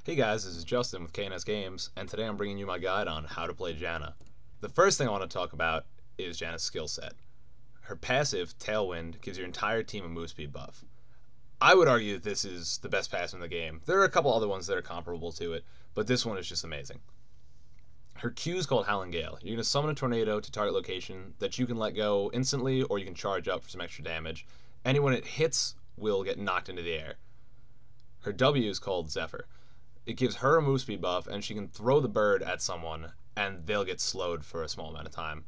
Hey guys, this is Justin with KnSgames, and today I'm bringing you my guide on how to play Janna. The first thing I want to talk about is Janna's skill set. Her passive, Tailwind, gives your entire team a move speed buff. I would argue that this is the best passive in the game. There are a couple other ones that are comparable to it, but this one is just amazing. Her Q is called Howling Gale. You're going to summon a tornado to target location that you can let go instantly, or you can charge up for some extra damage. Anyone it hits will get knocked into the air. Her W is called Zephyr. It gives her a move speed buff, and she can throw the bird at someone, and they'll get slowed for a small amount of time.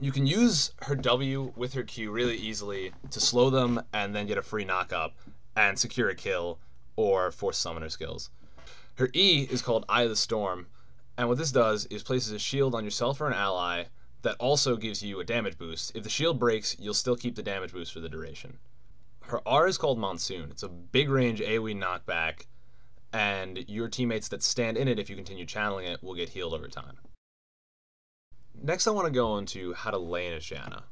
You can use her W with her Q really easily to slow them and then get a free knock-up and secure a kill or force summoner skills. Her E is called Eye of the Storm, and what this does is places a shield on yourself or an ally that also gives you a damage boost. If the shield breaks, you'll still keep the damage boost for the duration. Her R is called Monsoon. It's a big range AoE knockback, and your teammates that stand in it, if you continue channeling it, will get healed over time. Next, I want to go into how to lane as Janna.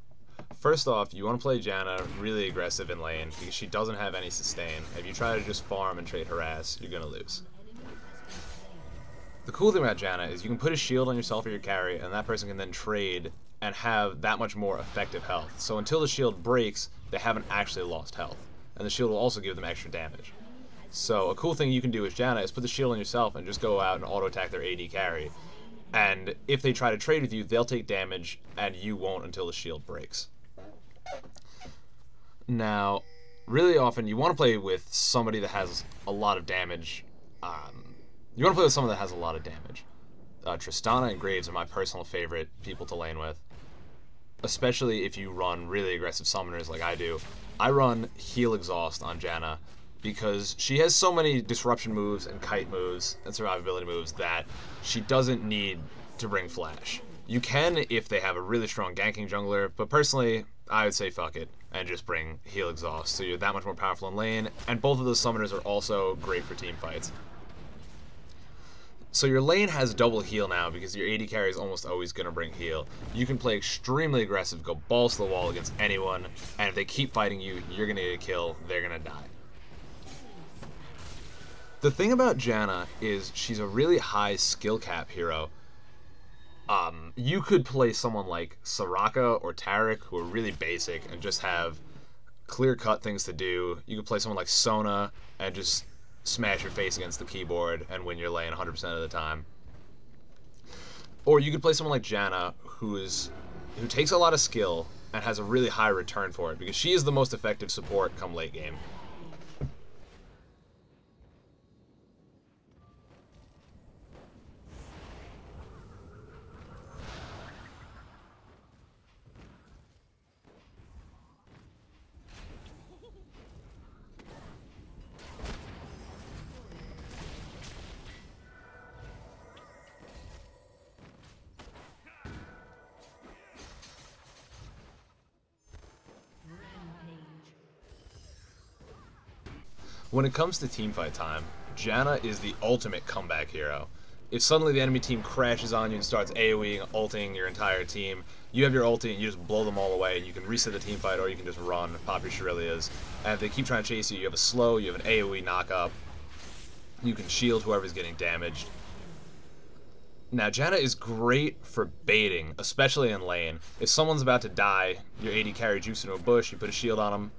First off, you want to play Janna really aggressive in lane because she doesn't have any sustain. If you try to just farm and trade harass, you're going to lose. The cool thing about Janna is you can put a shield on yourself or your carry, and that person can then trade and have that much more effective health. So until the shield breaks, they haven't actually lost health, and the shield will also give them extra damage. So a cool thing you can do as Janna is put the shield on yourself and just go out and auto-attack their AD carry. And if they try to trade with you, they'll take damage, and you won't until the shield breaks. Now, really often you want to play with somebody that has a lot of damage. Tristana and Graves are my personal favorite people to lane with, especially if you run really aggressive summoners like I do. I run Heal Exhaust on Janna because she has so many disruption moves and kite moves and survivability moves that she doesn't need to bring flash. You can if they have a really strong ganking jungler, but personally, I would say fuck it and just bring Heal Exhaust so you're that much more powerful in lane, and both of those summoners are also great for team fights. So your lane has double heal now because your AD carry is almost always going to bring heal. You can play extremely aggressive, go balls to the wall against anyone, and if they keep fighting you, you're going to get a kill, they're going to die. The thing about Janna is she's a really high skill cap hero. You could play someone like Soraka or Taric, who are really basic and just have clear-cut things to do. You could play someone like Sona and just smash your face against the keyboard and win your lane 100% of the time. Or you could play someone like Janna, who takes a lot of skill and has a really high return for it, because she is the most effective support come late game. When it comes to teamfight time, Janna is the ultimate comeback hero. If suddenly the enemy team crashes on you and starts AoEing, ulting your entire team, you have your ulti and you just blow them all away, and you can reset the teamfight, or you can just run, pop your Shurelya's, and if they keep trying to chase you, you have a slow, you have an AoE knock-up, you can shield whoever's getting damaged. Now, Janna is great for baiting, especially in lane. If someone's about to die, your AD carry jukes into a bush, you put a shield on them,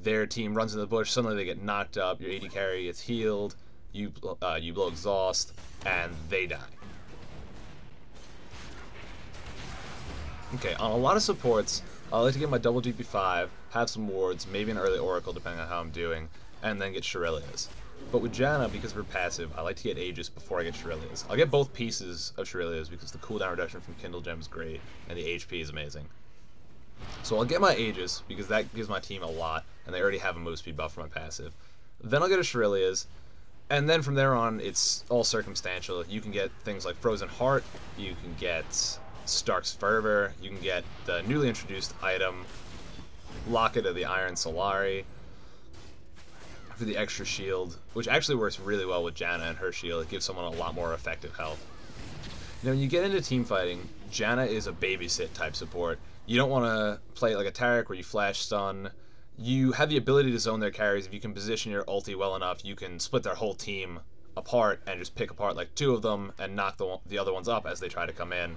their team runs into the bush, suddenly they get knocked up, your AD carry gets healed, you blow exhaust, and they die. Okay, on a lot of supports, I like to get my double GP5, have some wards, maybe an early Oracle depending on how I'm doing, and then get Shurelya's. But with Janna, because of her passive, I like to get Aegis before I get Shurelya's. I'll get both pieces of Shurelya's because the cooldown reduction from Kindle Gem is great, and the HP is amazing. So I'll get my Aegis, because that gives my team a lot, and they already have a move speed buff for my passive. Then I'll get a Shurelya's, and then from there on, it's all circumstantial. You can get things like Frozen Heart, you can get Stark's Fervor, you can get the newly introduced item, Locket of the Iron Solari, for the extra shield, which actually works really well with Janna and her shield. It gives someone a lot more effective health. Now, when you get into team fighting, Janna is a babysit type support. You don't want to play like a Taric where you flash stun, You have the ability to zone their carries. If you can position your ulti well enough, you can split their whole team apart and just pick apart like 2 of them and knock the other ones up as they try to come in.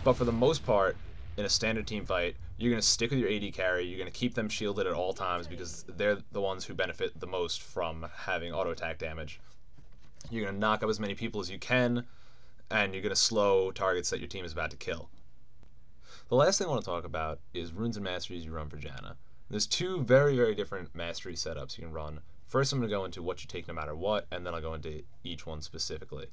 But for the most part, in a standard team fight, you're going to stick with your AD carry. You're going to keep them shielded at all times because they're the ones who benefit the most from having auto attack damage. You're going to knock up as many people as you can, and you're going to slow targets that your team is about to kill. The last thing I want to talk about is runes and masteries you run for Janna. There's 2 very, very different mastery setups you can run. First, I'm going to go into what you take no matter what, and then I'll go into each one specifically.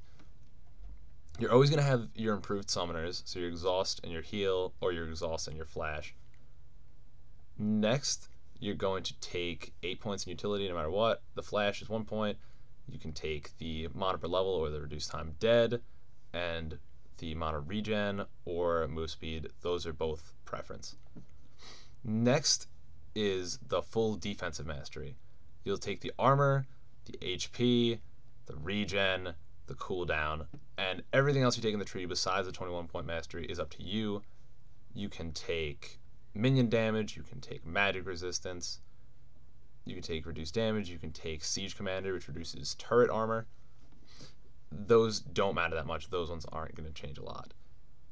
You're always going to have your improved summoners, so your exhaust and your heal, or your exhaust and your flash. Next, you're going to take 8 points in utility no matter what. The flash is 1 point. You can take the mana per level or the reduced time dead, and the mana regen or move speed. Those are both preference. Next is the full defensive mastery. You'll take the armor, the HP, the regen, the cooldown, and everything else you take in the tree besides the 21-point mastery is up to you. You can take minion damage, you can take magic resistance, you can take reduced damage, you can take siege commander, which reduces turret armor. Those don't matter that much. Those ones aren't going to change a lot.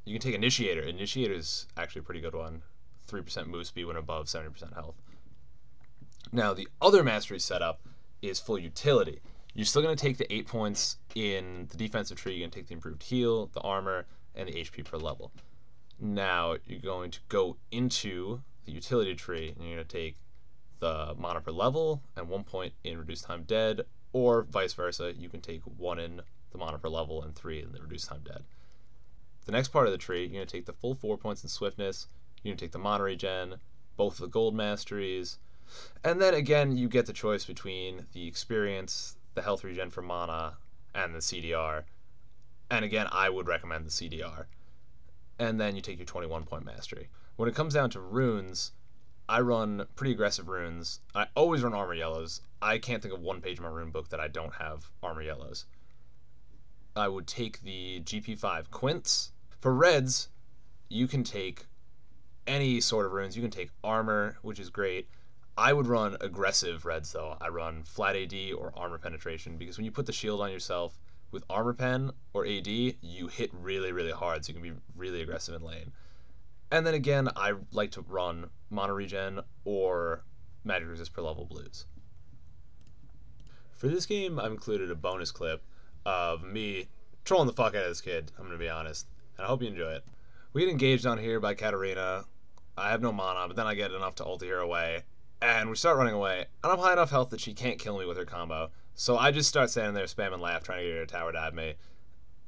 You can take initiator. Initiator is actually a pretty good one. 3% move speed when above 70% health. Now, the other mastery setup is full utility. You're still going to take the 8 points in the defensive tree. You're going to take the improved heal, the armor, and the HP per level. Now, you're going to go into the utility tree, and you're going to take the mana per level and 1 point in reduced time dead, or vice versa. You can take 1 in the mana per level and 3 in the reduced time dead. The next part of the tree, you're going to take the full 4 points in swiftness. You're going to take the mana regen, both of the gold masteries, and then again, you get the choice between the experience, the health regen for mana, and the CDR. And again, I would recommend the CDR. And then you take your 21-point mastery. When it comes down to runes, I run pretty aggressive runes. I always run armor yellows. I can't think of one page in my rune book that I don't have armor yellows. I would take the GP5 quints. For reds, you can take any sort of runes. You can take armor, which is great. I would run aggressive reds though. I run flat AD or armor penetration because when you put the shield on yourself with armor pen or AD, you hit really, really hard, so you can be really aggressive in lane. And then again, I like to run mana regen or magic resist per level blues. For this game, I've included a bonus clip of me trolling the fuck out of this kid, I'm gonna be honest, and I hope you enjoy it. We get engaged on here by Katarina. I have no mana, but then I get enough to ulti her away, and we start running away, and I'm high enough health that she can't kill me with her combo, so I just start standing there spamming laugh trying to get her to tower dive me,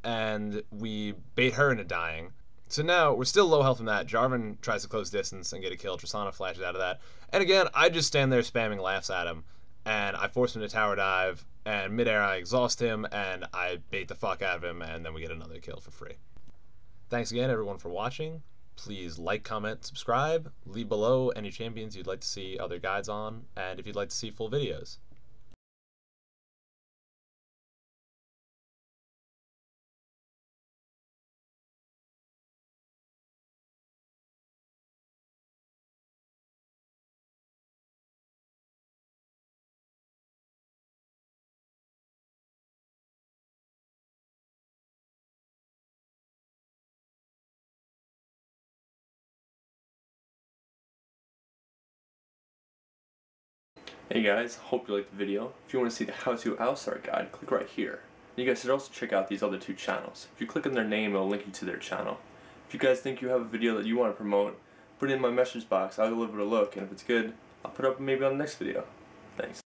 and we bait her into dying. So now we're still low health from that. Jarvan tries to close distance and get a kill. Tristana flashes out of that, and again I just stand there spamming laughs at him, and I force him to tower dive, and midair I exhaust him, and I bait the fuck out of him, and then we get another kill for free. Thanks again everyone for watching. Please like, comment, subscribe, leave below any champions you'd like to see other guides on, and if you'd like to see full videos. Hey guys, hope you liked the video. If you want to see the how-to Alistar guide, click right here. You guys should also check out these other 2 channels. If you click on their name, it'll link you to their channel. If you guys think you have a video that you want to promote, put it in my message box. I'll give it a look, and if it's good, I'll put it up maybe on the next video. Thanks.